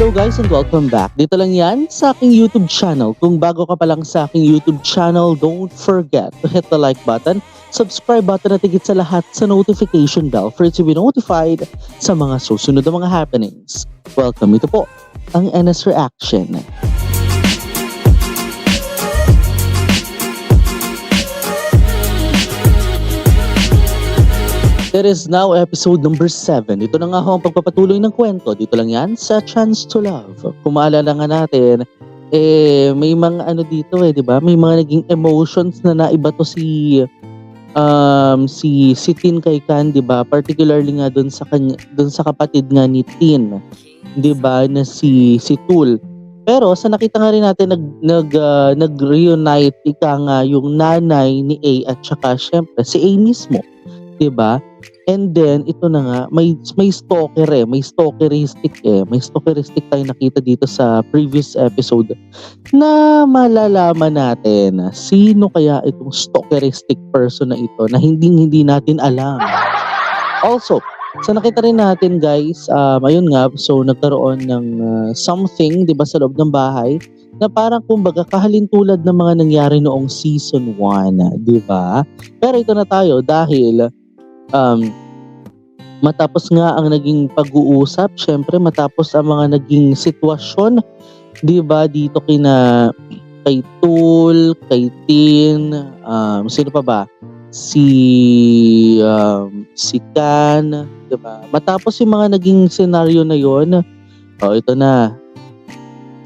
Hello guys and welcome back. Dito lang yan sa aking YouTube channel. Kung bago ka pa lang sa aking YouTube channel, don't forget to hit the like button, subscribe button at higit sa lahat sa notification bell for you to be notified sa mga susunod na mga happenings. Welcome, ito po ang NS Reaction. It is now episode number 7. Ito na nga ho ang pagpapatuloy ng kwento. Dito lang yan sa Chance to Love. Kung maalala nga natin, may mga ano dito di ba? May mga naging emotions na naiba to si Tin kay Kan, di ba? Particularly nga doon sa kapatid nga ni Tin, di ba, na si Tul. Pero sa nakita nga rin natin nag-reunite ika nga yung nanay ni A at saka syempre si A mismo, di ba? And then ito na nga may stalker may stalkeristic tayo nakita dito sa previous episode na malalaman natin sino kaya itong stalkeristic person na ito na hindi natin alam. Also, sa nakita rin natin guys, ayun nga, so nagkaroon ng something, 'di ba, sa loob ng bahay na parang kumbaga kahalintulad ng mga nangyari noong season 1, 'di ba? Pero ito na tayo dahil matapos nga ang naging pag-uusap, syempre matapos ang mga naging sitwasyon, 'di ba, dito kay Tul, kay Tin, sino pa ba? Si Kan, 'di ba? Matapos yung mga naging scenario na 'yon, ito na.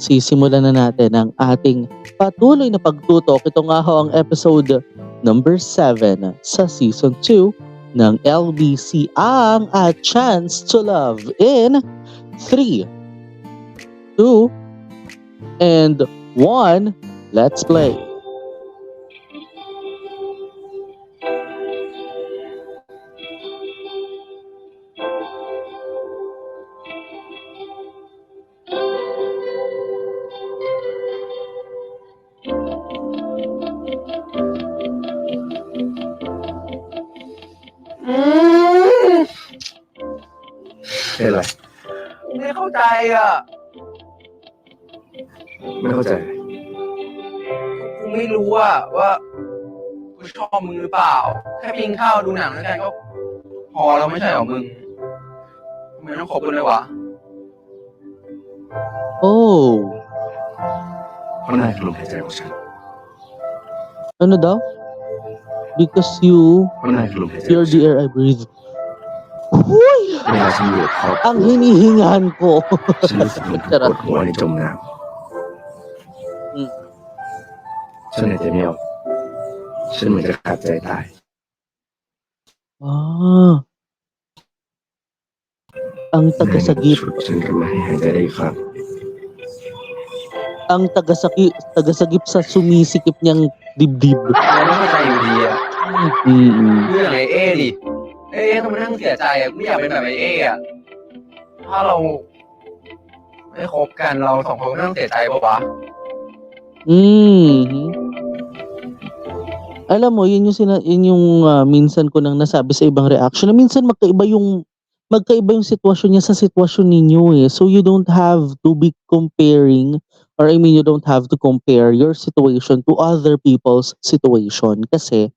Sisimulan na natin ang ating patuloy na pagtutok. Ito nga ho ang episode number 7 sa season 2 ng LBC, ang A Chance to Love, in 3, 2, and 1. Let's play.เป็นไร ไม่เข้าใจอ่ะ ไม่เข้าใจ กูไม่รู้ว่ากูชอบมึงหรือเปล่า แค่ไปกินข้าวดูหนังด้วยกันก็พอแล้วไม่ใช่เหรอมึงทำไมต้องคบกันเลยวะ Oh, เพราะนายคือลมหายใจของฉัน ano daw? Because you, เพราะนายคือลมหายใจข you're องฉั the น air I breathe. Uy! เวลาฉันอยู่กับเขา Ang hinihingahan ko. ฉันรู้สึกเหมือนปวดหัวในจมน้ำฉันหายใจไม่ออกฉันเหมือนจะขาดใจตาย Ang นาย tagasagip, ฉุดฉันกลับมาให้หายใจได้อีกครั้ง ang tagasagip sa sumisikip niyang dibdib. เราไม่เข้าใจอยู่ดีอ่ะ Mm-mm. ดูอย่างไอเอดิเอ๊ะทำไมนั่งเสียใจอ่ะกูไม่อยากเป็นแบบไอเออ่ะถ้าเราไม่คบกันเราสองคนก็ไม่ต้องเสียใจปะวะ Mhm. Alam mo, yun yung minsan ko nang nasabi sa ibang reaction na minsan magkaiba yung sitwasyon niya sa sitwasyon ninyo eh. So you don't have to be comparing, or I mean you don't have to compare your situation to other people's situation kasi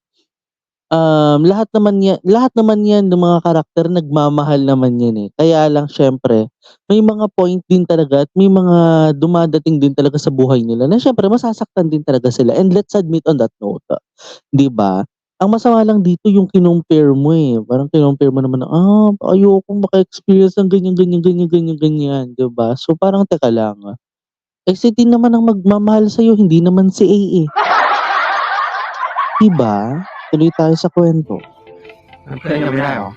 lahat naman yan ng mga karakter nagmamahal naman yan eh. Kaya lang syempre may mga point din talaga at may mga dumadating din talaga sa buhay nila na syempre masasaktan din talaga sila, and let's admit on that note, 'di ba? Ang masama lang dito yung kinompare mo eh. Parang kinompare mo naman na, ayokong maka-experience ng ganyan, 'di ba? So parang teka lang. Si Tin naman ang magmamahal sa'yo, hindi naman si A eh. 'Di ba? Tuloy tayo sa kwento. เพื่อนกันไม่ได้หรอ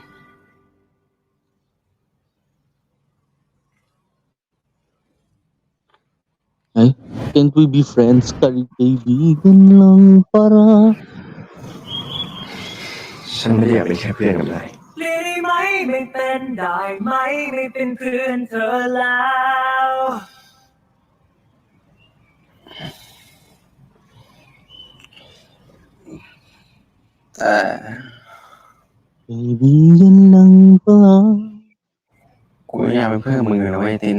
Ay, can't we be friends? Kaibigan lang para... ฉันไม่ได้อยากเป็นแค่เพื่อนกับนาย เรียกได้ไหมไม่เป็นได้ไหมไม่เป็นเพื่อนเธอแล้ว Kaibigan lang pala. กูอยากเป็นเพื่อนมึงเลยนะเว้ยติน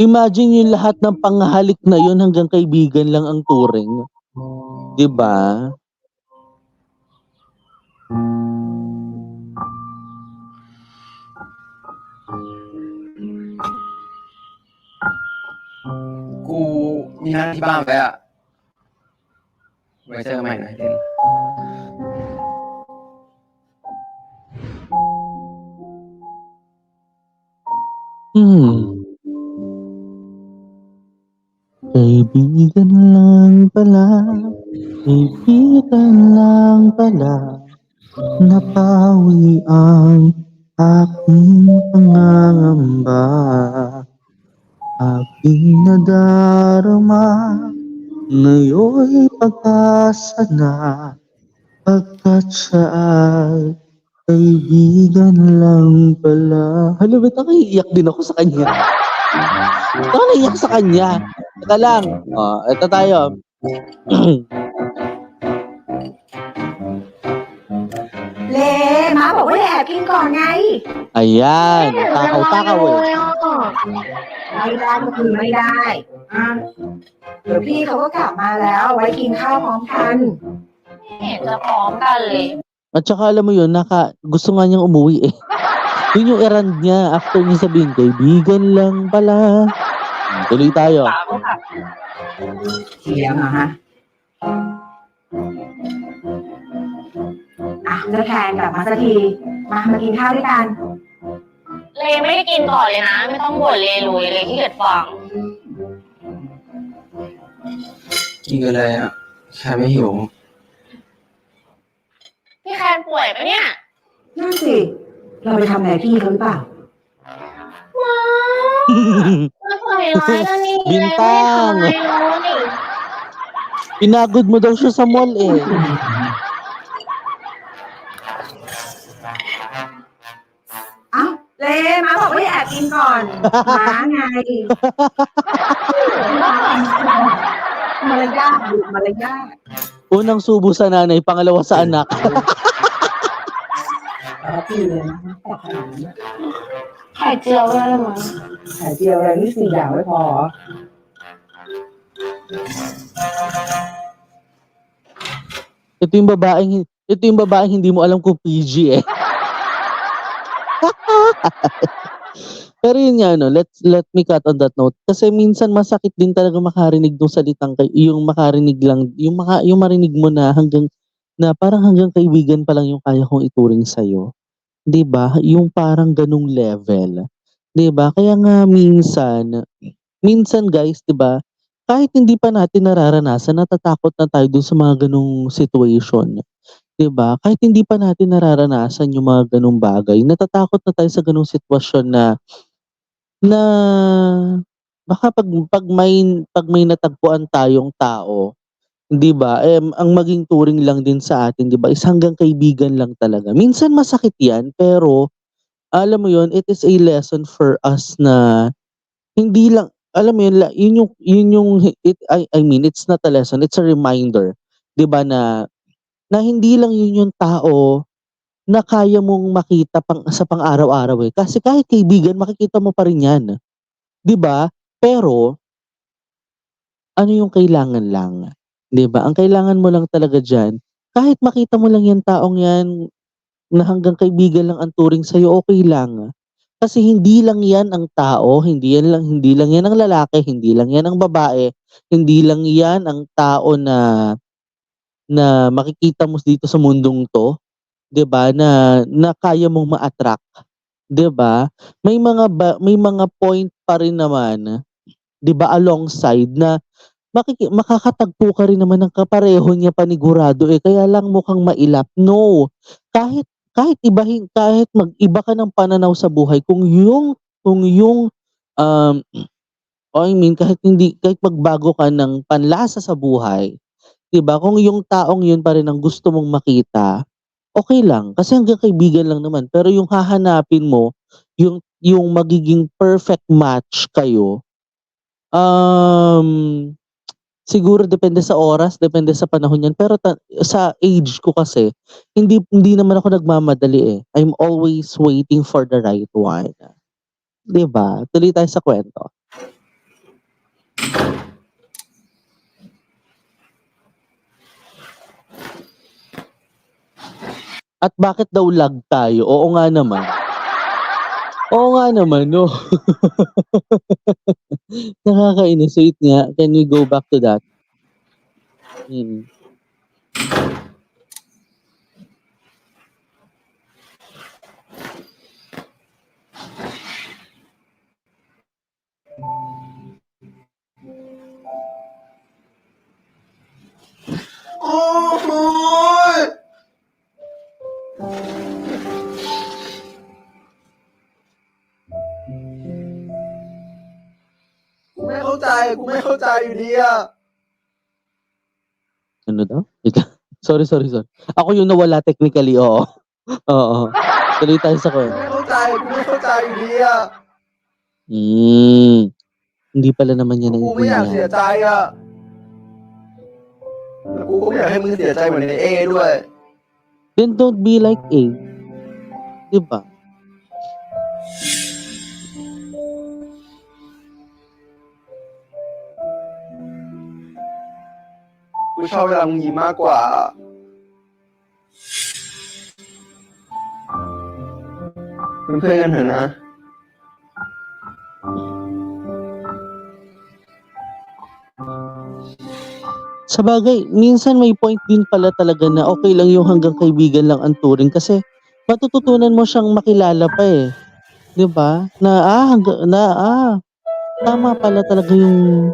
Imagine yung lahat ng panghalik na yun hanggang kaibigan lang ang turing. 'Di ba?กูมีนัดที่บ้านไปอ่ะ ไว้เจอกันใหม่นะเจน Kaibigan lang pala, kaibigan lang pala, napawi ang aking pangangamba. Aking nadarama, ngayon'y pag-asa na, pagkat siya ay kaibigan lang pala. Hala, ba't nakiiyak din ako sa kanya? Ba't ako naiyak sa kanya? Teka lang. Eto tayo.เลม้าบอกว่าอย่าแอบกินก่อนไง Ayan. Takaw-takaw eh. ไม่ได้ก็คือไม่ได้อ่ะเดี๋ยวพี่เขาก็กลับมาแล้วไว้กินข้าวพร้อมกัน ไม่เห็นจะพร้อมกันเลย At saka alam mo yun, gusto nga niyang umuwi eh. Yun yung errand niya after niya sabihin, kaibigan lang pala. Tuloy tayo. ป๋าก็แบบเสียงเหรอฮะอ่ะจะแทนกลับมาสักทีมากินข้าวด้วยกัน เลไม่ได้กินก่อนเลยนะ ไม่ต้องบ่นเลลุยเลยที่เกียจฟัง กินกันเลยอ่ะแค่ไม่หิว พี่แคนป่วยปะเนี่ย นั่นสิเราไปทำอะไรพี่เขาหรือเปล่า ว้าวมาใส่ร้ายนะนี่ Bintang. เลไม่ได้ทำอะไรเลย Pinagod mo daw siya sa mall eh. เอ้าเลม้าบอกว่าอย่าแอบกินก่อนม้าไงมารยาทดูมารยาท Unang subo sa nanay, pangalawa sa anak. พี่เลยนะแต่ขนาดนั้น ไข่เจียวด้วยมั้ง ไข่เจียวอะไรนี่4 อย่างไม่พอ Ito yung babaeng hindi mo alam kung PG eh. Pero yun nga, let me cut on that note. Kasi minsan masakit din talaga makarinig ng salitang yung makarinig lang, yung marinig mo na parang hanggang kaibigan pa lang yung kaya kong ituring sa'yo. 'Di ba? Yung parang ganung level. 'Di ba? Kaya nga minsan guys, 'di ba? Kahit hindi pa natin nararanasan, natatakot na tayo dun sa mga ganung situation. 'Di ba? Kahit hindi pa natin nararanasan yung mga ganung bagay, natatakot na tayo sa ganung sitwasyon na baka pag may natagpuan tayong tao, 'di ba? Ang maging turing lang din sa atin, 'di ba, is hanggang kaibigan lang talaga. Minsan masakit 'yan, pero alam mo 'yun, it is a lesson for us na hindi lang alam mo 'yun, I mean, it's not a lesson, it's a reminder, 'di ba, na hindi lang 'yun yung tao na kaya mong makita sa pang-araw-araw eh. Kasi kahit kaibigan makikita mo pa rin 'yan, 'di ba? Pero ano yung kailangan lang, 'di ba? Ang kailangan mo lang talaga diyan, kahit makita mo lang 'yang taong 'yan na hanggang kaibigan lang ang turing sa'yo, okey lang. Kasi hindi lang 'yan ang tao, hindi lang 'yan ang lalaki, hindi lang 'yan ang babae, hindi lang 'yan ang tao na makikita mo dito sa mundong 'to, 'di ba, na kaya mong ma-attract, 'di ba? May mga point pa rin naman, 'di ba, alongside na makakatagpo ka rin naman ng kapareho niya panigurado eh, kaya lang mukhang mailap. No, kahit kahit mag-iba ka ng pananaw sa buhay, kung yung, I mean kahit magbago ka ng panlasa sa buhay, 'di ba, kung yung taong yun pa rin ang gusto mong makita, okey lang, kasi hanggang kaibigan lang naman. Pero yung hahanapin mo, yung magiging perfect match kayo, siguro depende sa oras, depende sa panahon 'yan, pero sa age ko kasi, hindi naman ako nagmamadali eh. I'm always waiting for the right one. 'Di ba? Tuloy tayo sa kwento. At bakit daw lag tayo? Oo nga naman. Oo nga naman, no? Nakakainis. Wait nga, can we go back to that? Mm.กูไม่เข้าใจอยู่ดีอ่ะ Ano daw? Wait lang. Sorry. Ako yung nawala technically, oo. Oo. Tuloy tayo sa kwento. กูไม่เข้าใจอยู่ดีอ่ะ Hindi pala naman yan กูไม่อยากเสีย naiintindihan. ใจอ่ะแล้วกูก็ไม่อยากให้มึงเสียใจเหมือนในเอด้วย Then don't be like A. Diba? กูชอบเวลามึงยิ้มมากกว่า เป็นเพื่อนกันเถอะนะ Sabagay, minsan may point din pala talaga na okay lang yung hanggang kaibigan lang ang turing kasi matututunan mo siyang makilala pa eh. 'Di ba? Tama pala talaga yung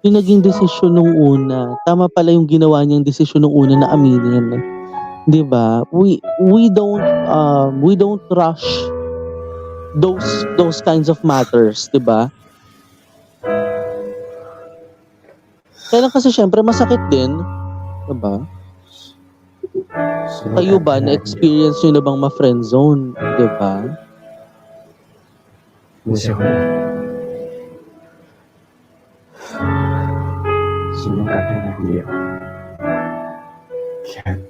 naging desisyon nung una. Tama pala yung ginawa niyang desisyon nung una na aminin. 'Di ba? We don't rush those kinds of matters, 'di ba? Kaya lang kasi syempre masakit din, 'di ba? Kayo ba na-experience niyo na bang ma-friend zone, 'di ba? 不喜欢我，什么改变都不了。天，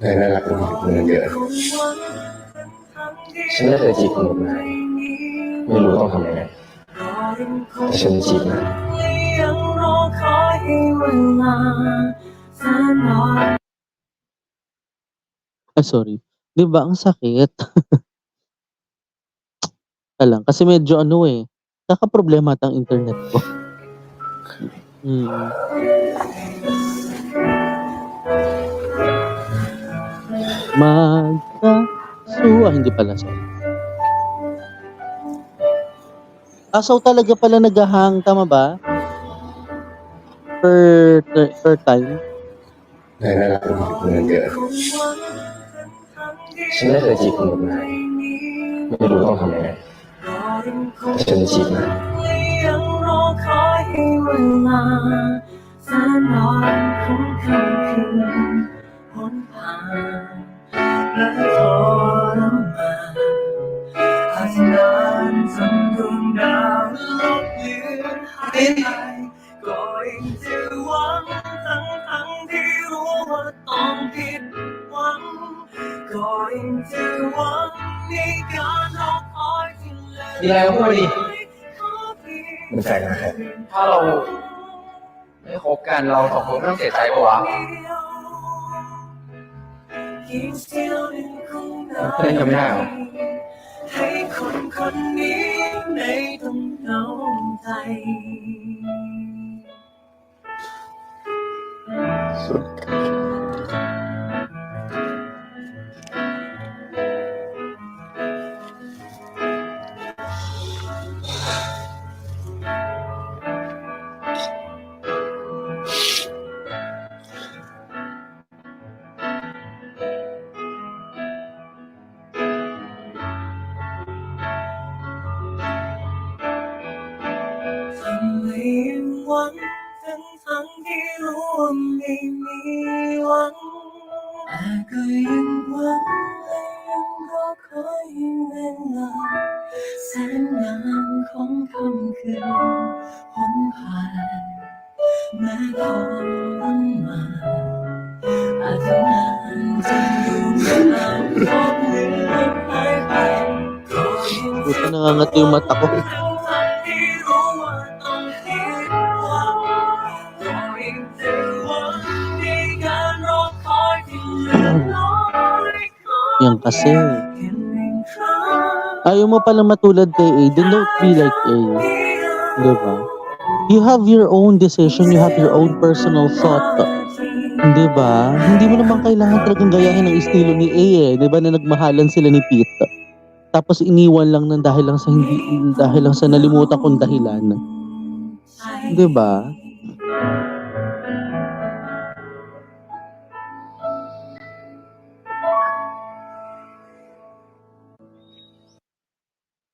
ได้ได้รับเงินเยอะฉันไม่เคยจีบคนอื่นนะไม่รู้ต้องทำยังไงแต่ฉันจีบนะ Sorry. 'Di ba ang sakit? Lang kasi medyo ano eh, kakaproblema ata ang internet ko. Mm. Hindi pala, sorry. So talaga pala nag-hang, tama ba? Per time? ได้ได้รับเงินเยอะฉันไม่เคยจีบคนอื่นนะไม่รู้ต้องทำยังไงแต่ฉันจีบนะ มีอะไรก็พูดไปดิ เป็นแฟนกันแค่ ถ้าเราไม่คบกันเราสองคนไม่ต้องเสียใจปะวะเล่นกันไม่ได้หรอ ให้คนคนนี้ไม่ต้องเหงาใจ สุด ทำไมยังหวังทั้งที่รู้ว่าไม่มีหวังแต่ก็ยังหวังและยังรอ คอยเวลาแสนนานของค่ำคืนหนผ่านแม้พอมาอาจจะนานจนดูเหมือนพบเลือนหายไปก็ยัง Buti nangangati yung mata ko. ทั้งที่รู้ว่าต้องผิดหวังก็ยังจะหวังในการรอคอยที่เหลือน้อย Yan kasi. เพียงหนึ่งครั้ง Ayaw mo palang matulad kay A, then don't be like A. Di ba? You have your own decision, you have your own personal thought. Di ba? Hindi mo naman kailangan talagang gayahin ang estilo ni A eh. Di ba na nagmahalan sila ni Pete? Tapos iniwan lang ng dahil lang sa nalimutan kong dahilan. Di ba?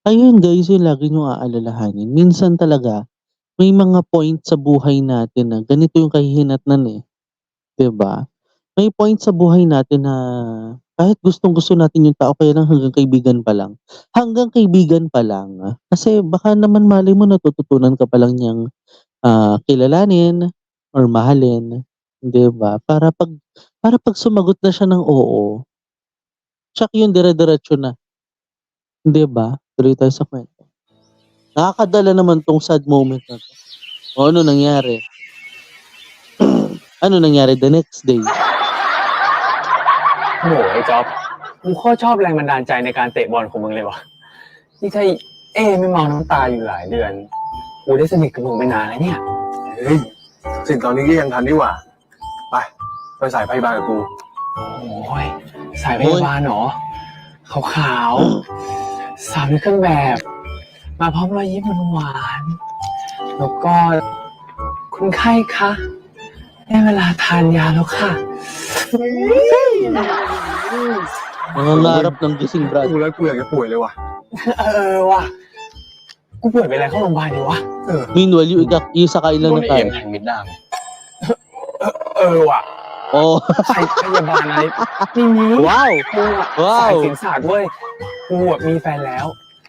Ayun guys, yung lagi nyo aalalahanin. Minsan talaga, may mga point sa buhay natin na ganito yung kahihinatnan eh. 'Di ba? May point sa buhay natin na kahit gustong-gusto natin yung tao kaya lang hanggang kaibigan pa lang. Hanggang kaibigan pa lang. Kasi baka naman malay mo natututunan ka pa lang niyang kilalanin or mahalin, 'di ba? Para pag sumagot na siya ng oo, tsak yun dire-diretso na, 'di ba? Tuloy tayo sa kwento. Nakakadala naman tong sad moment na 'to. O ano nangyari? Ano nangyari the next day? โอ้โหไอ้จ๊อบกูโคตรชอบแรงบันดาลใจในการเตะบอลของมึงเลยวะนี่ถ้าเอไม่เมาน้ำตาอยู่หลายเดือนกูได้สนิทกับมึงไปนานแล้วเนี่ย เฮ้ยสิ่งตอนนี้ก็ยังทันนี่หว่า ไปสายพยาบาลกับกู โอ้ยสายพยาบาลเหรอขาวๆสาวในเครื่องแบบ มาพร้อมรอยยิ้มหวานๆแล้วก็คุณไข้คะได้เวลาทานยาแล้วค่ะ Nangangarap ng gising Brad. กูแล้วกูอยากจะป่วยเลยว่ะ ว่ะกูป่วยไปแล้วเข้าโรงพยาบาลดีวะ Meanwhile, yung sakay lang ng เอ็ม car. แทงมิดดามว่ะ Oh, ใช้พยาบาลอะไรนี่มี wow! กูอะ ว้าว สายสิงสาดเว้ยกูอะมีแฟนแล้ว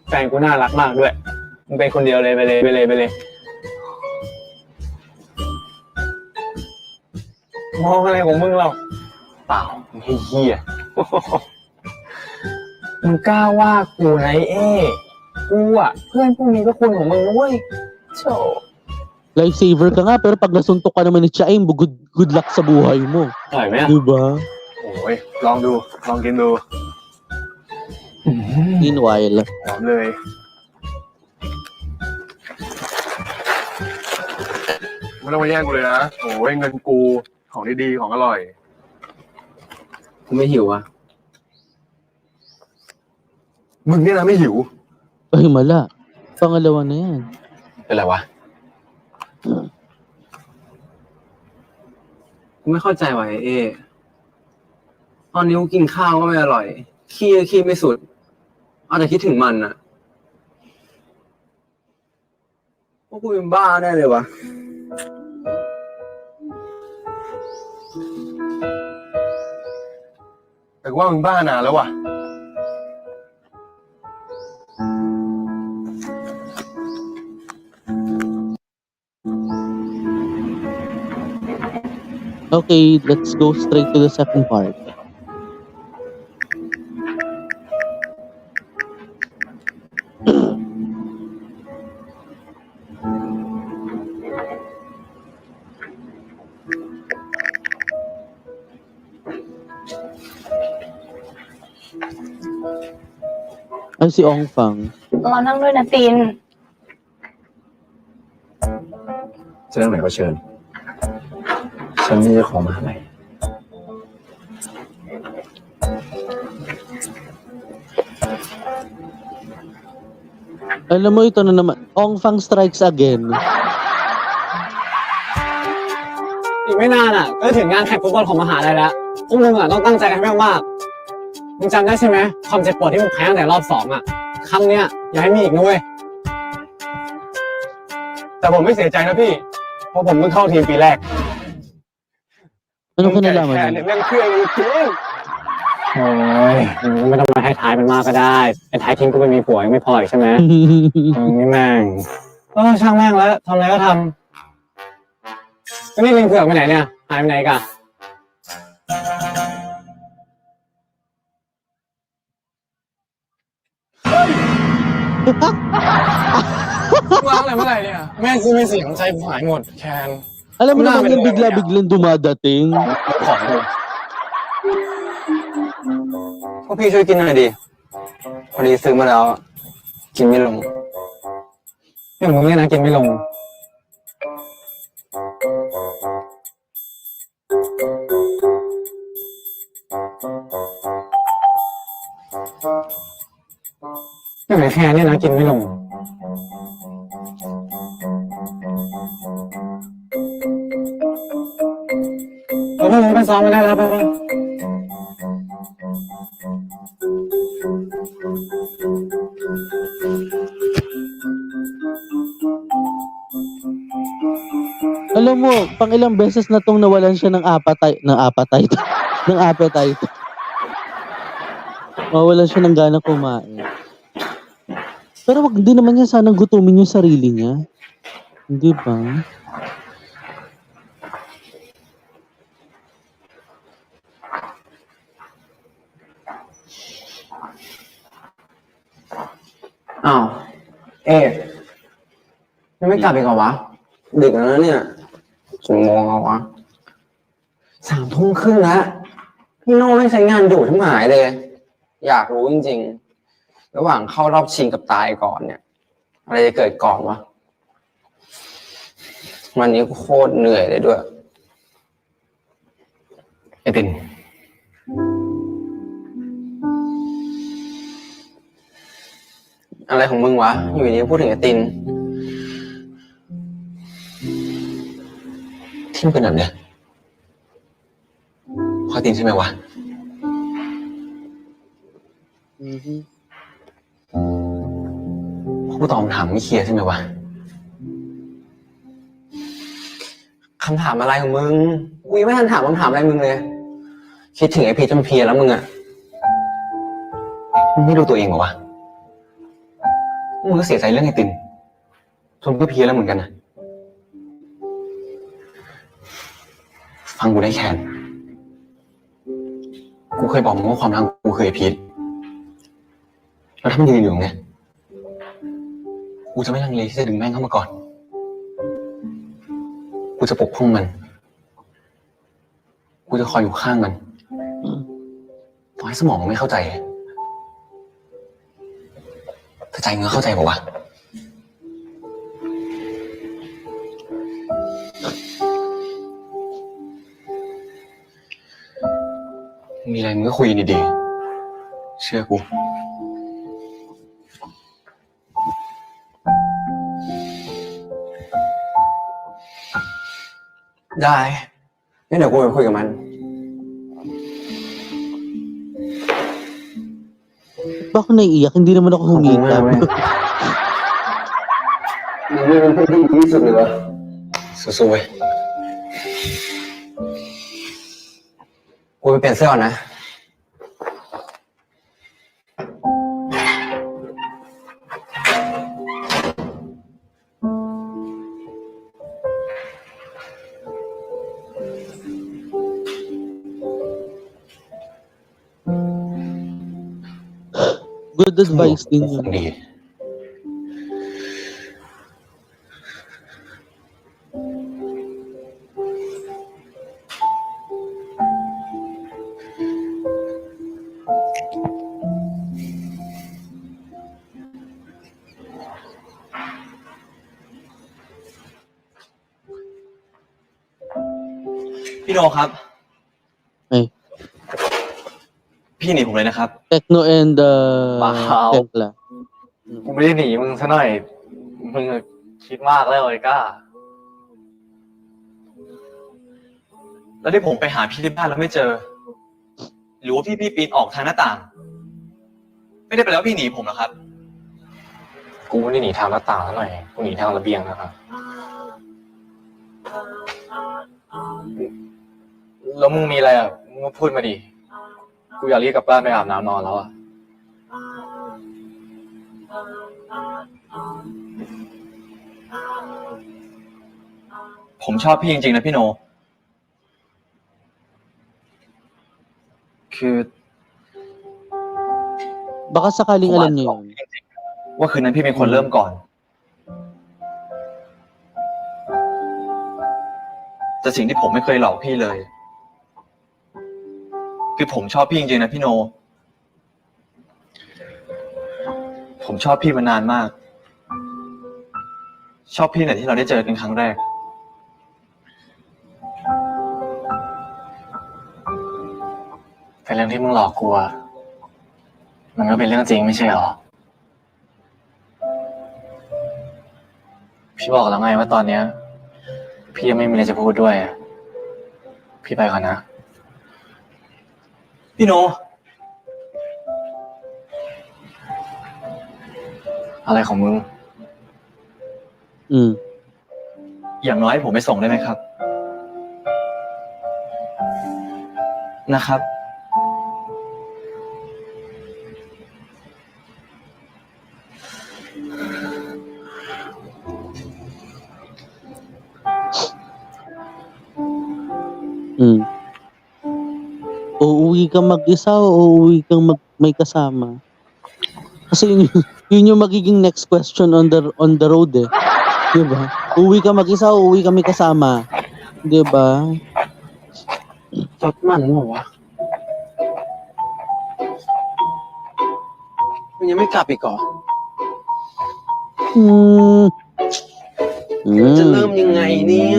แฟนกูน่ารักมากด้วยมึงเป็นคนเดียวเลยไปเลยมองอะไรของมึงเราเปล่ามึงให้เหี้ย มึงกล้าว่ากูนะไอ้เอ้กูอะเพื่อนพวกนี้ก็คนของมึงนะเว้ยโธ่ Lifesaver ka nga, pero pag nasuntok ka naman ni Chaim, good luck sa buhay mo. อร่อยไหมอะ Diba? โอ้ยลองกินดู Meanwhile, หอมเลยไม่ต้องมาแย่งกูเลยนะโอ้ยเงินกูของดีๆของอร่อย กูไม่หิวอ่ะ มึงเนี่ยนะไม่หิว ay mala. Pangalawa na yan. เป็นไรวะ กูไม่เข้าใจว่ะไอ้เอตอนนี้กูกินข้าวก็ไม่อร่อย ขี้ก็ขี้ไม่สุด เอาแต่คิดถึงมันอะพวกกูเป็นบ้าได้เลยวะ แต่กูว่ามึงบ้านานแล้วว่ะ Okay, let's go straight to the second part. Ay, si Ong Fang. เรานั่งด้วยนะติน จะเรื่องไหนก็เชิญ ฉันมีเจ้าของมหาลัย Alam mo, ito na naman. Ong Fang strikes again. อีกไม่นานอ่ะ ก็ถึงงานแข่งฟุตบอลของมหาลัยแล้วพวกมึงอ่ะต้องตั้งใจกันให้มากๆมึงจำได้ใช่ไหมความเจ็บปวดที่มึงแพ้ตั้งแต่รอบ2อ่ะครั้งเนี้ยอย่าให้มีอีกนะเว้ย แต่ผมไม่เสียใจนะพี่ เพราะผมเพิ่งเข้าทีมปีแรก Ano ka แก่ nalaman แค่ nun? ในเรื่องเครื่องจริง โอ้ยมึงไม่ต้องมาให้ท้ายมันมากก็ได้ไอ้ท้ายทิ้งกูไปมีผัวยังไม่พออีกใช่ไหมมึงนี่แม่งช่างแม่งแล้วทำอะไรก็ทำก็นี่ลิงเผือกไปไหนเนี่ยหายไปไหนกัน วางอะไรเมื่อไหร่เนี่ยแม่งกูมีเสียงใจหายหมดแคน Alam mo naman yung bigla-biglang dumadating. ของดูพวกพี่ช่วยกินหน่อยดิพอดีซื้อมาแล้วกินไม่ลง อย่างมึงเนี่ยนะกินไม่ลงอย่างไอ้แค่เนี่ยนะกินไม่ลงไปซ้อมมาได้แล้วไป Alam mo, pang ilang beses na tong nawalan siya ng appetite, ng appetite. Mawalan siya ng gana kumain. Pero wag din naman niya sanang gutumin yung sarili niya. Hindi ba? อ้าวเอ๊ะยังไม่กลับอีกเหรอวะดึกแล้วนะเนี่ยกี่โมงแล้ววะ3 ทุ่มครึ่งแล้วพี่โน่ไม่ใช้งานดุทั้งหายเลย อยากรู้จริงๆระหว่างเข้ารอบชิงกับตายก่อนเนี่ยอะไรจะเกิดก่อนวะวันนี้โคตรเหนื่อยเลยด้วยไอ้ตินอะไรของมึงวะอยู่ดีพูดถึงไอ้ตินที่มันเป็นแบบเนี้ยเพราะตินใช่ไหมวะเพราะกูตอบคำถามไม่เคลียร์ใช่ไหมวะคำถามอะไรของมึงกูยังไม่ทันถามคำถามอะไรมึงเลยคิดถึงไอ้พีชจนเพลียแล้วมึงอะมึงไม่ดูตัวเองเหรอวะมึงก็เสียใจเรื่องไอ้ตินจนก็เพี้ยแล้วเหมือนกันนะฟังกูได้แค่กูเคยบอกมึงว่าความรักกูเคยพีชแล้วถ้ามันยืนอยู่ตรงเนี้ยกูจะไม่ลังเลที่จะดึงแม่งเข้ามาก่อนกูจะปกป้องมันกูจะคอยอยู่ข้างมันต่อให้สมองมันไม่เข้าใจแต่ใจมึงเข้าใจป่าวะมีอะไรมึงก็คุยดีๆเชื่อกูได้งั้นเดี๋ยวกูไปคุยกับมัน Bakit naiiyak? Hindi naman ako humingap. มึงไม่เป็นเพื่อนที่ดีที่สุดเลยวะสู้ๆเว้ยกูไปเปลี่ยนเสื้อก่อนนะGood advice din ค yun. งดีพี่โนครับ Ay, พี่หนีผมเลยนะครับ Tekno and Wow. Tekla. กูไม่ได้หนีมึงซะหน่อยมึงคิดมากแล้วไอ้ก้า แล้วที่ผมไปหาพี่ที่บ้านแล้วไม่เจอ หรือว่าพี่ปีนออกทางหน้าต่าง ไม่ได้ไปแล้วพี่หนีผมเหรอครับ กูไม่ได้หนีทางหน้าต่างซะหน่อยกูหนีทางระเบียงนะครับแล้วมึงมีอะไรอ่ะมึงก็พูดมาดิ กูอยากรีบกลับบ้านไปอาบน้ำนอนแล้วอะผมชอบพี่จริงๆนะพี่โน คือ Baka sakaling alam niyo yun. ว่าคืนนั้นพี่เป็นคนเริ่มก่อน แต่สิ่งที่ผมไม่เคยหลอกพี่เลย คือผมชอบพี่จริงๆนะพี่โน ผมชอบพี่มานานมาก ชอบพี่ไหนที่เราได้เจอกันครั้งแรก แต่เรื่องที่มึงหลอกกูอะมันก็เป็นเรื่องจริงไม่ใช่หรอ พี่บอกแล้วไงว่าตอนเนี้ย พี่ยังไม่มีอะไรจะพูดด้วยอะพี่ไปก่อนนะ พี่โน อะไรของมึง อืม อย่างน้อยให้ผมไปส่งได้ไหมครับ นะครับ Mm. Uuwi kang mag-isa o uuwi kang may kasama? Kasi yun yung magiging next question on the road eh. 'Di ba? Uuwi ka mag-isa o uuwi ka may kasama? 'Di ba? รถมันเหรอวะ มึงยังไม่กลับอีกเหรอ Hmm. จะเริ่มยังไงเนี่ย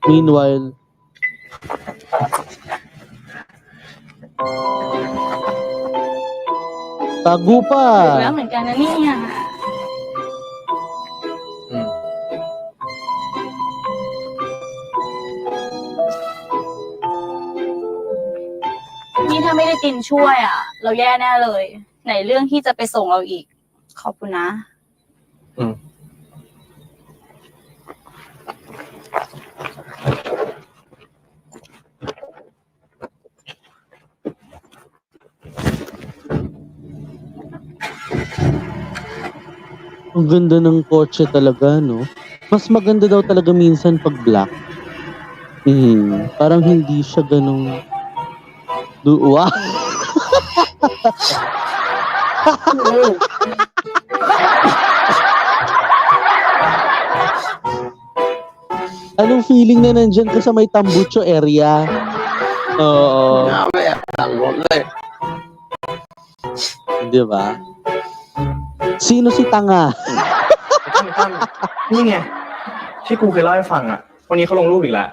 Meanwhile, tago แล้ pa. วเหมือนกันนะเนี่ย อืม นี่ถ้าไม่ได้ตินช่วยอ่ะ เราแย่แน่เลย ไหนเรื่องที่จะไปส่งเราอีก ขอบคุณนะ อืม Ang ganda ng kotse talaga, no? Mas maganda daw talaga minsan pag black. Parang hindi siya ganong... Wow! Anong feeling na nandyan ka sa may Tambucho area? Oo. ไม่แอบหลังรถเลย Di ba? Sino si Tanga? ตั้มนี่ไงที่กูเคยเล่าให้ฟังอ่ะวันนี้เขาลงรูปอีกแล้ว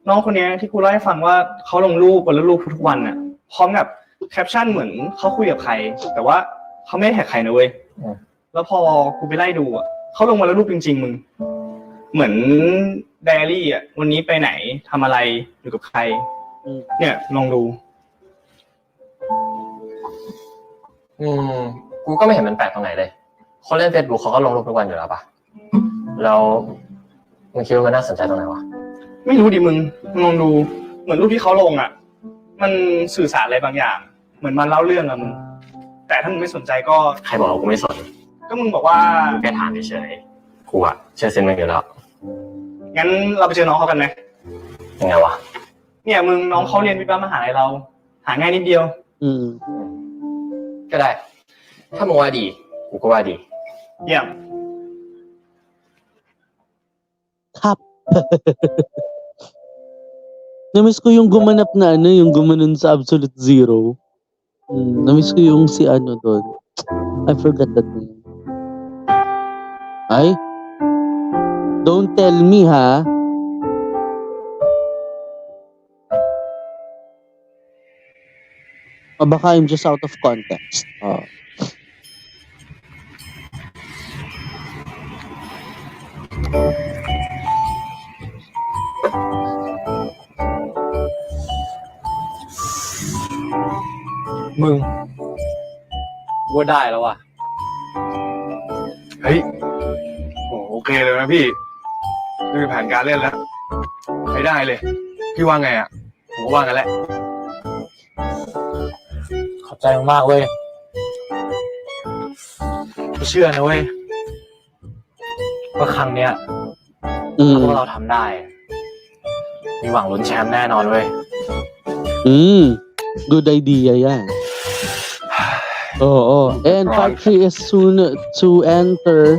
น้องคนนี้ที่กูเล่าให้ฟังว่าเขาลงรูปวันละรูปทุกวันน่ะพร้อมกับแคปชั่นเหมือนเขาคุยกับใครแต่ว่าเขาไม่ได้แท็กใครนะเว้ยแล้วพอกูไปไล่ดูอ่ะเขาลงวันละรูปจริงๆมึงเหมือนไดอารี่อ่ะวันนี้ไปไหนทำอะไรอยู่กับใครเนี่ยลองดู กูก็ไม่เห็นมันแปลกตรงไหนเลย คนเล่น Facebook เขาก็ลงรูปทุกวันอยู่แล้วปะแล้วมึงคิดว่ามันน่าสนใจตรงไหนวะ ไม่รู้ดิมึงลองดูเหมือนรูปที่เขาลงอ่ะมันสื่อสารอะไรบางอย่างเหมือนมันเล่าเรื่องอะมึงแต่ถ้ามึงไม่สนใจก็ ใครบอกว่ากูไม่สน ก็มึงบอกว่า แค่ถามเฉยๆกูอะเชื่อเซนมึงอยู่แล้ว งั้นเราไปเจอน้องเขากันไหม ยังไงวะ เนี่ยมึงน้องเขาเรียนวิทย์มหาลัยเรา หาง่ายนิดเดียว ก็ได้ ถ้ามึงว่าดีกูก็ว่าดี เยี่ยม Kap. Namiss ko yung gumanap na yung gumanon sa Absolute Zero. Namiss ko yung si doon. I forgot that name. Ay? Don't tell me, ha? Baka I'm just out of context.มึงว่าได้แล้วอ่ะ เฮ้ยโอเคเลยนะพี่ ไม่มีแผนการเล่นแล้วไม่ได้เลย พี่ว่าไงอ่ะผมก็ว่ากันแหละ ขอบใจมากๆเว้ยกูเชื่อนะเว้ยว่าครั้งเนี้ย อืม ถ้าพวกเราทำได้ มีหวังลุ้นแชมป์แน่นอนเว้ย Good idea yan. Oo. And factory is soon to enter.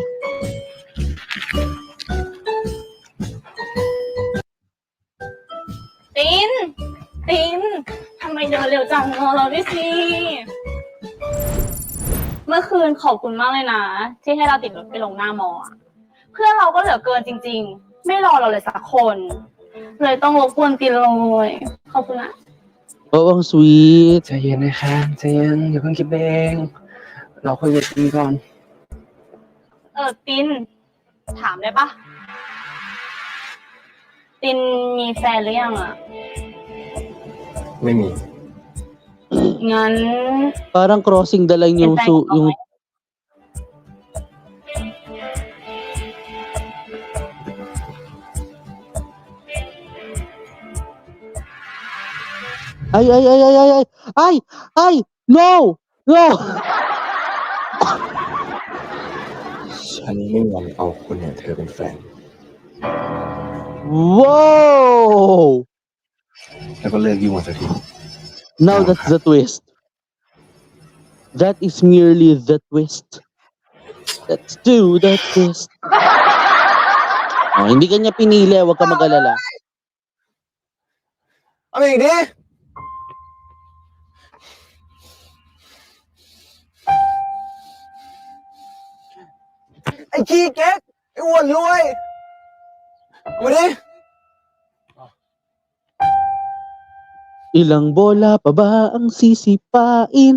ตินทำไมเดินเร็วจังรอเราด้วยสิ เมื่อคืนขอบคุณมากเลยนะ ที่ให้เราติดรถไปลงหน้ามออะเพื่อนเราก็เหลือเกินจริงๆ ไม่รอเราเลยสักคน เลยต้องรบกวนตินเลยขอบคุณนะ Oh, ang sweet. ใจเย็นนะคะใจเย็นอย่าเพิ่งคิดไปเองเราคุยกันก่อน ตินถามได้ปะตินมีแฟนหรือยังอ่ะ ไม่มี งั้น Parang crossing the line yung, Invite ko yung kayo. Ay! No! No! ฉันไม่ยอมเอาคนอย่างเธอเป็นแฟน Whoa! แล้วก็เลิกยุ่งกันสักที Now that's the twist. That is merely the twist. Let's do the twist. Oh, hindi ka niya pinili, huwag ka mag-alala. เอาไปอีกดิไอ้ขี้เก๊กไอ้อ้วนรวยเอามาดิ Ilang bola pa ba ang sisipain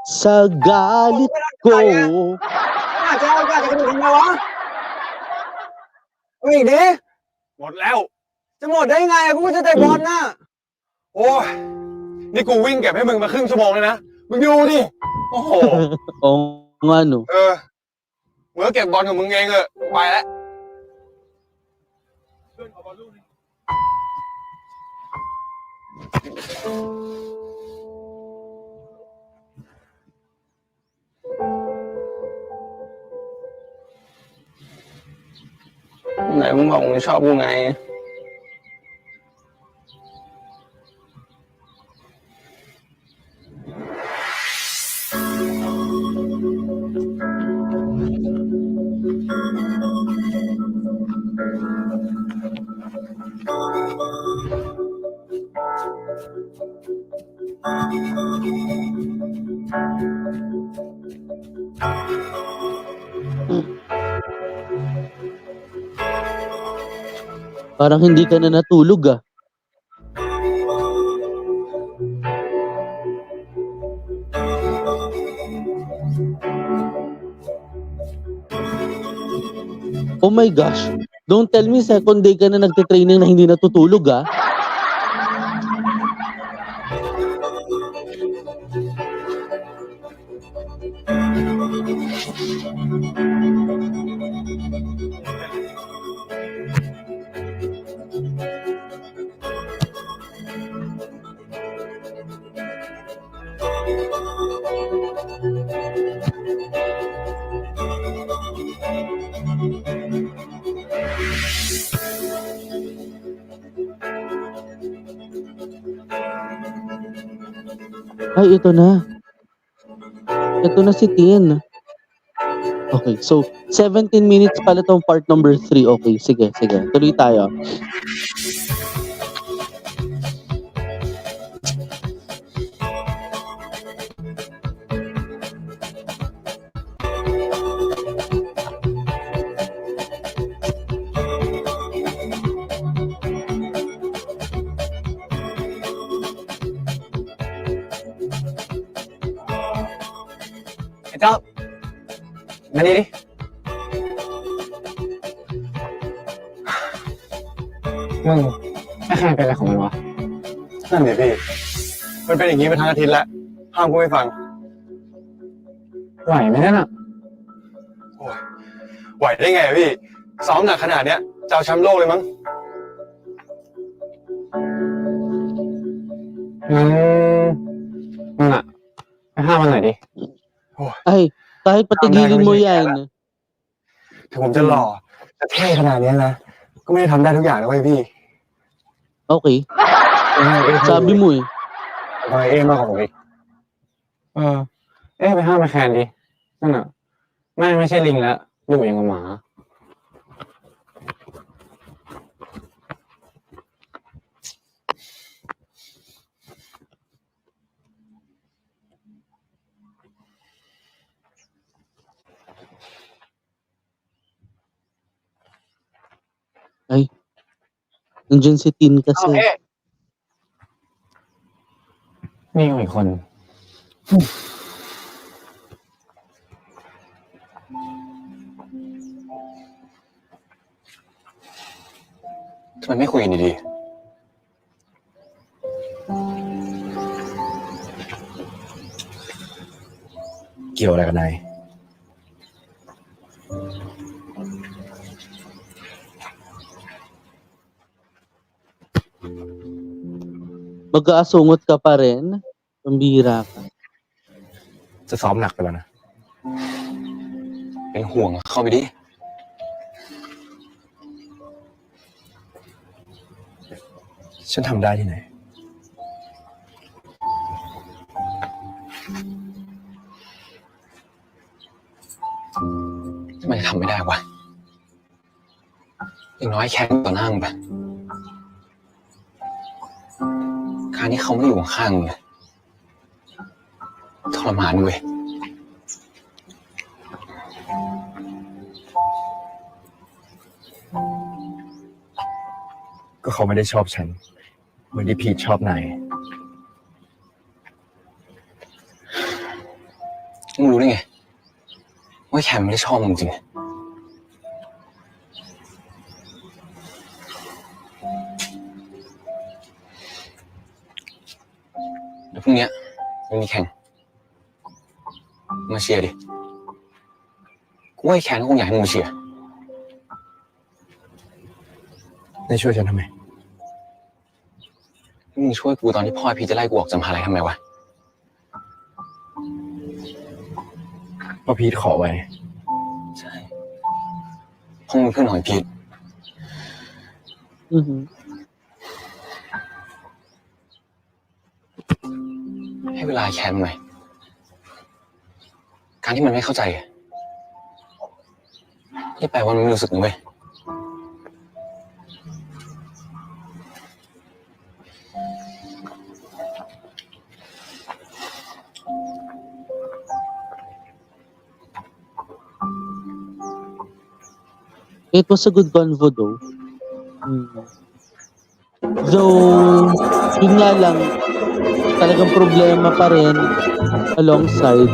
sa galit ko? น่าจะเอาการจะกระโดดทำไมวะเอาไปอีกดิ หมดแล้ว จะหมดได้ไงอะกูจะเตะบอลน่ะ โอ้ย นี่กูวิ่งเก็บให้มึงมาครึ่งชั่วโมงเลยนะ มึงดูดิ โอ้โห Oo nga no. มึงก็เก็บบอลของมึงเองเถอะไปแล้ว ไหนมึงบอกมึงชอบกูไง Parang hindi ka na natulog ah. Oh my gosh. Don't tell me second day ka na nagte-training na hindi natutulog ah. Ay, ito na. Ito na si Tin. Okay, so 17 minutes pala tong part number 3. Okay, sige. Tuloy tayo.ไอ้เจ้ามานี่ดิ มึงไอ้ใครเป็นอะไรของมันวะ นั่นเดี๋ยวพี่ มันเป็นอย่างนี้มาทั้งอาทิตย์แล้ว ห้ามกูไม่ฟัง ไหวไหมนั่นอ่ะ ไหวได้ไงอะพี่ ซ้อมหนักขนาดเนี้ยจะเอาแชมป์โลกเลยมั้งงั้นมึงอะไปห้ามมันหน่อยดิ Ay, kahit patigilin mo yan. ถึงผมจะหล่อจะเท่ขนาดนี้นะก็ไม่ได้ทำได้ทุกอย่างนะเว้ยพี่ Okay, sabi mo eh. ทำไมเอ๊มากกว่าผมอีก ไปห้ามไปแคนดินั่นน่ะไม่ใช่ลิงแล้วอยู่อย่างกับหมา Nandiyan si Tin kasi. นี่ก็อีกคน ทำไมไม่คุยกันดีๆ เกี่ยวอะไรกันนาย Mag-aasungot ka pa rin. Pambihira ka. จะซ้อมหนักไปแล้วนะ เป็นห่วงเข้าไปดิ ฉันทำได้ที่ไหน ทำไมทำไม่ได้วะ อย่างน้อยแค่ต่อหน้ามึงไปการที่เขาไม่ได้อยู่ข้างมึงเลยทรมานเว้ย ก็เขาไม่ได้ชอบฉันเหมือนที่พีทชอบนาย มึงรู้ได้ไงว่าแคมไม่ได้ชอบมึงจริงเดี๋ยวพรุ่งนี้มันมีแข่งมาเชียร์ดิกูว่าไอ้แคนก็คงอยากให้มึงเชียร์ ได้ช่วยฉันทำไม มึงช่วยกูตอนที่พ่อพี่จะไล่กูออกจากมหาลัยทำไมวะ เพราะพีทขอไว้ ใช่เพราะมึงเป็นเพื่อนของไอ้พีท Mhm. ให้เวลาแคมหน่อย การที่มันไม่เข้าใจนี่แปลว่ามันไม่รู้สึกนะเว้ย It was a good convo though. Though, yun nga lang, talagang problema pa rin alongside.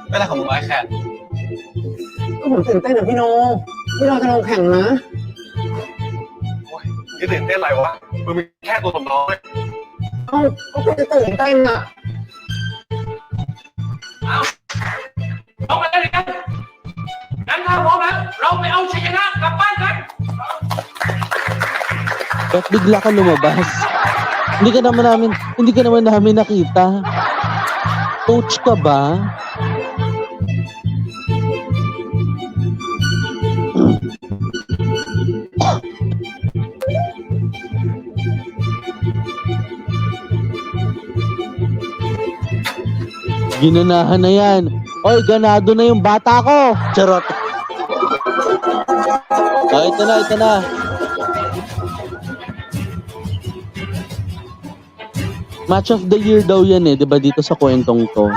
ไม่ได้ของมึงไว้แคน ก็ผมตื่นเต้นอะพี่โนจะลงแข่งนะ มึงจะตื่นเต้นอะไรวะ มึงมีแค่ตัวสำรองเลย เอ้าก็คุณจะตื่นเต้นอะ เอาไปเลยกันงั้นถ้าพร้อมแล้วเราไปเอาชัยชนะกลับบ้านกัน Ba't bigla ka lumabas? Hindi ka naman namin nakita. Coach ka ba? Ginanahan na yan. Oy, ganado na yung bata ko. Charot. Oh, ito na. Match of the year daw yan eh, 'di ba dito sa kwentong to?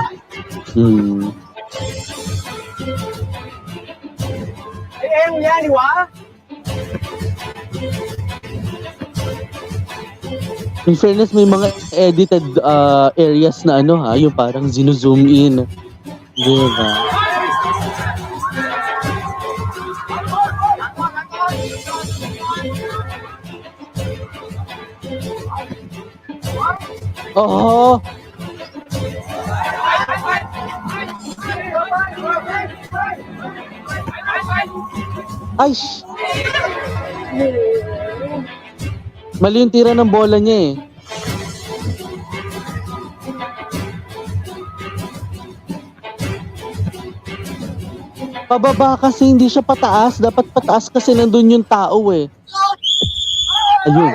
yan di ba? In fairness, may mga edited areas na ano ha, yung parang zoom in. Diba? Oo. Ay! Mali yung tira ng bola niya eh. Pababa kasi, hindi siya pataas. Dapat pataas kasi nandun yung tao eh. Ayun.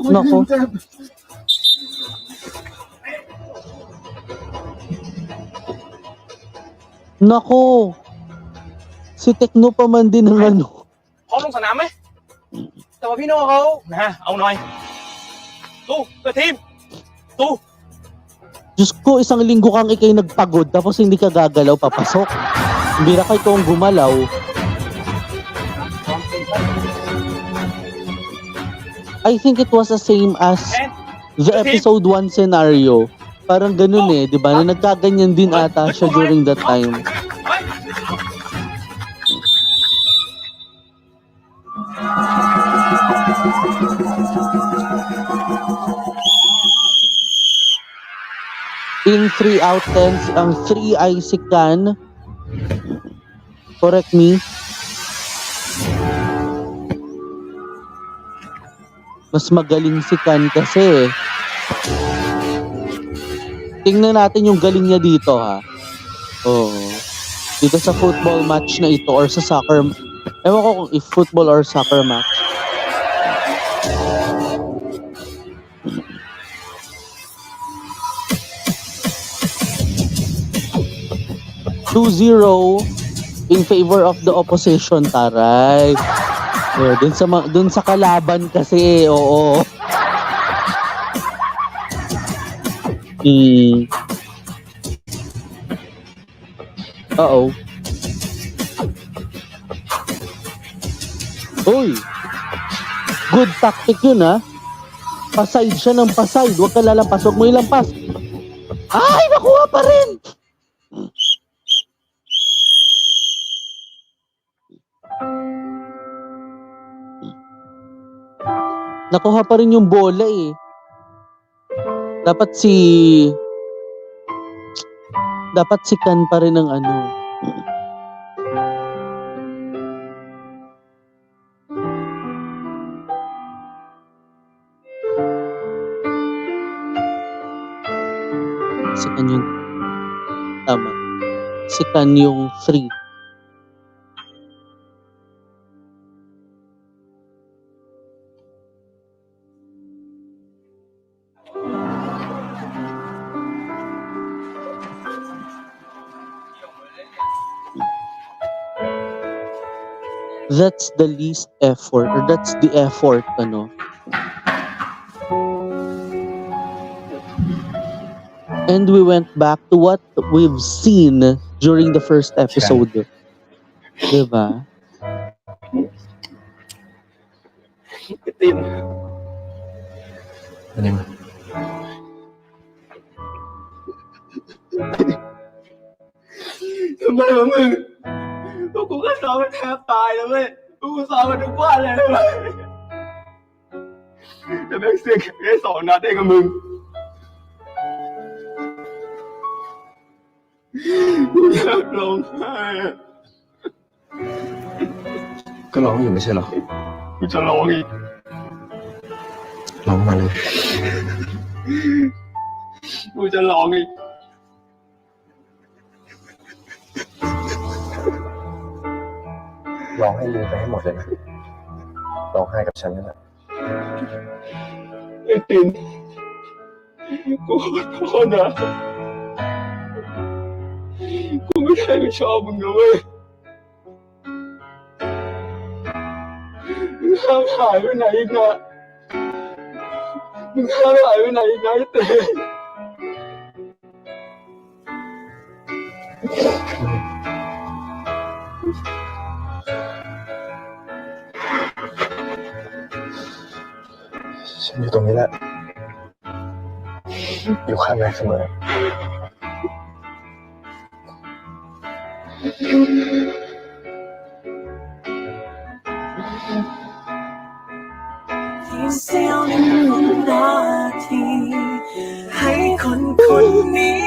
Nako. Nako. Si Tekno pa man din ng ano. พร้อมลงสนามไหม แต่ว่าพี่โน่เขานะเอาหน่อย ตู้เพื่อทีม ตู้ Diyos ko, isang linggo kang ikay nagpagod tapos hindi ka gagalaw papasok. Hindi na kayo kung gumalaw. I think it was the same as the episode 1 scenario. Parang ganun eh, di ba? Na nagkaganyan din ata siya during that time. In 3 out 10, ang 3 ay si Kan. Correct me. Mas magaling si Kan kasi. Tingnan natin yung galing niya dito ha. Oo. Dito sa football match na ito or sa soccer. Ewan ko kung if football or soccer match. (2-0) in favor of the opposition, taray. Dun sa kalaban kasi, oo. Uh-oh. Uy! Good tactic yun ha. Paside siya ng paside. Huwag ka lalampas. Huwag mo ilampas. Ay! Nakuha pa rin! Nakuha pa rin yung bola eh. Dapat si Kan pa rin ang ano. Si Kan yung tama. Si Kan yung 3. That's the least effort or that's the effort ano. And we went back to what we've seen during the first episode. Diba? ไอติม อันนี้มา ทำไมวะมึงพวกกูก็ซ้อมมันแทบตายแล้วเว้ยพวกกูซ้อมมันทุกวันเลยเว้ยแต่แม่งเสียแค่2 นัดเองกับมึงกูอยากร้องไห้อะ ก็ร้องอยู่ไม่ใช่เหรอ กูจะร้องอีก ร้องมาเลย กูจะร้องอีก ร้องให้ลืมไปให้หมดเลยนะ ร้องไห้กับฉันนั่นแหละ ไอติมกูขอโทษนะกูไม่ใช่ไม่ชอบมึงนะเว้ยมึงห้ามหายไปไหนอีกนะมึงห้ามหายไปไหนอีกนะไอติม ฉันอยู่ตรงนี้แหละ อยู่ข้างนายเสมอ ที่เสี้ยวหนึ่งนาทีให้คนคนนี้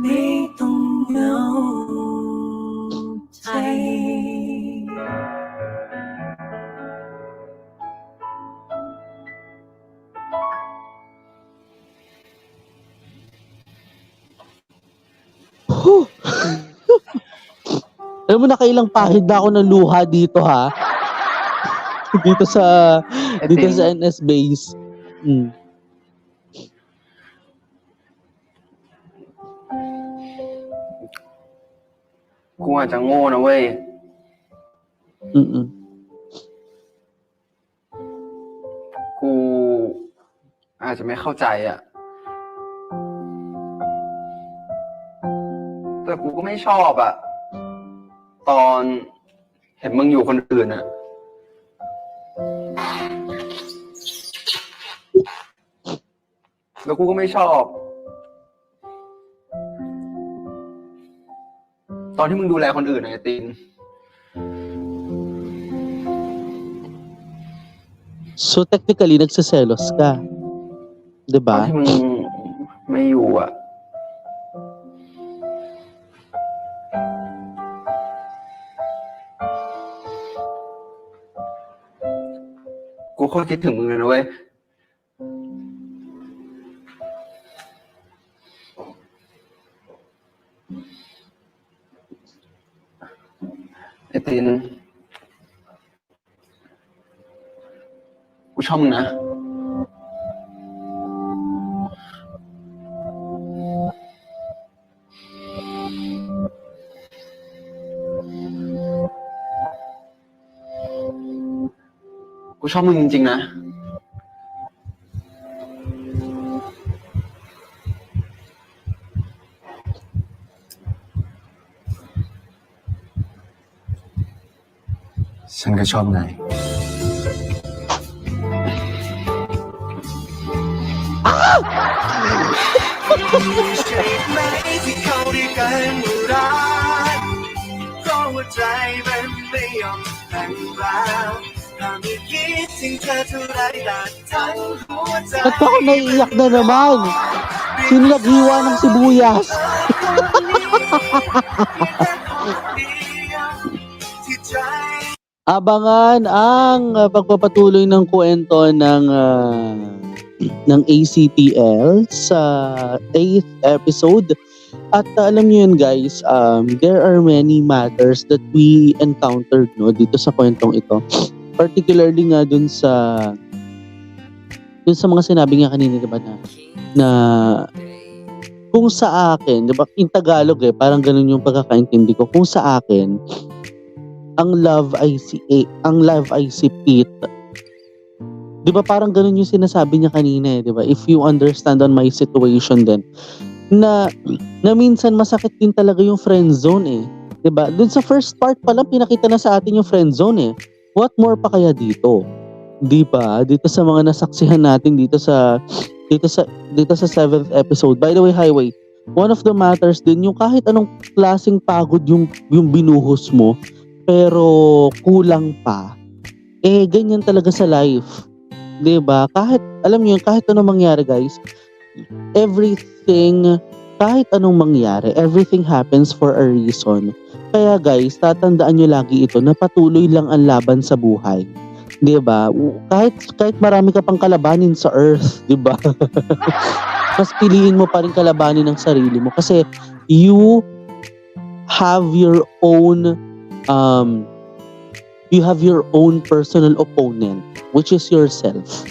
ไม่ต้องเหงาใจ Alam mo, nakailang pahid na ako ng luha dito, ha? dito sa NS base.กูอาจจะโง่นะเว้ย กูอาจจะไม่เข้าใจอ่ะ แต่กูก็ไม่ชอบอ่ะ ตอนเห็นมึงอยู่คนอื่นอ่ะ แล้วกูก็ไม่ชอบ ตอนที่มึงดูแลคนอื่นไอ้ติน So technically, nagsiselos ka. 'Di ตอน ba? ที่มึงไม่อยู่อ่ะ กูโคตรคิดถึงมึงเลยนะเว้ย ไอ้ติน กูชอบมึงนะ กูชอบมึงจริงๆนะ ฉันก็ชอบนาย ใช่ไหมที่เขาเรียกกันว่ารักเพราะว่าใจมันไม่ยอมแบ่งแล้วถ้าไม่คิดถึงเธอเท่าไรแต่ทั้งหัวใจ Ba't ako naiiyak na naman? Sino naghiwa ng sibuyas? ที่ใจ Abangan ang pagpapatuloy ng kwento ng ACTL sa 8th episode. At alam niyo yun, guys, there are many matters that we encountered, no, dito sa kwentong ito. Particularly nga dun sa mga sinabi niya kanina, diba, na kung sa akin, diba, in Tagalog parang ganun yung pagkakaintindi ko. Kung sa akin, ang love ay si Pete. 'Di ba parang ganun yung sinasabi niya kanina, 'di ba? If you understand on my situation then na minsan masakit din talaga yung friend zone 'di ba? Doon sa first part pa lang pinakita na sa atin yung friend zone. What more pa kaya dito? 'Di ba? Dito sa mga nasaksihan natin dito sa 7th episode. By the way, Highway, one of the matters din yung kahit anong klaseng pagod yung binuhos mo, pero kulang pa. Ganyan talaga sa life. 'Di ba? Kahit, alam niyo, kahit anong mangyari, guys, kahit anong mangyari, everything happens for a reason. Kaya guys, tatandaan niyo lagi ito na patuloy lang ang laban sa buhay. 'Di ba? Kahit marami ka pang kalabanin sa earth, 'di ba? Mas piliin mo pa rin kalabanin ang sarili mo kasi you have your own personal opponent, which is yourself.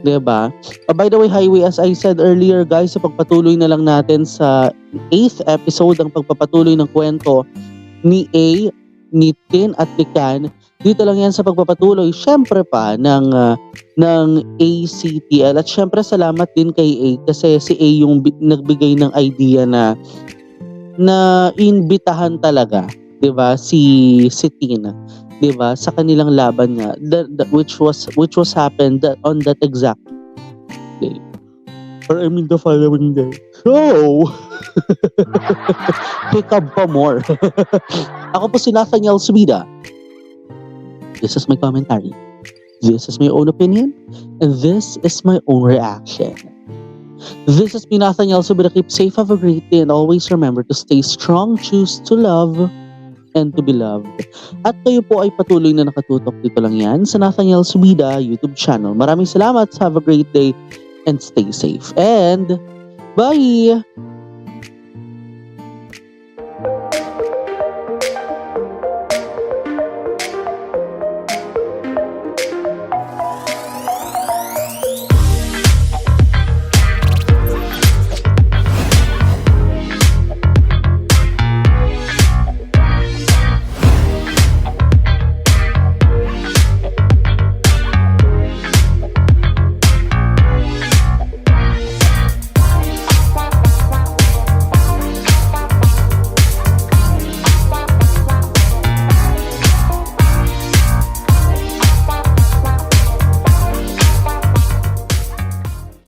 'Di ba? By the way, Highway, as I said earlier, guys, pagpatuloy na lang natin sa 8th episode ang pagpapatuloy ng kwento ni A, ni Tin at ni Can. Dito lang yan sa pagpapatuloy, syempre pa ng ACTL. At syempre salamat din kay A kasi si A yung nagbigay ng idea na inbitahan talaga, 'di ba, si Tin, 'di ba, sa kanilang laban nga, which was happened on that exact day, or I mean the following day. So, hikab pa more. Ako po si Nathaniel Subida. This is my commentary. This is my own opinion. And this is my own reaction. This is me, Nathaniel Subida. Keep safe, have a great day, and always remember to stay strong, choose to love, and to be loved. At kayo po ay patuloy na nakatutok dito lang yan sa Nathaniel Subida YouTube channel. Maraming salamat. Have a great day and stay safe. And bye!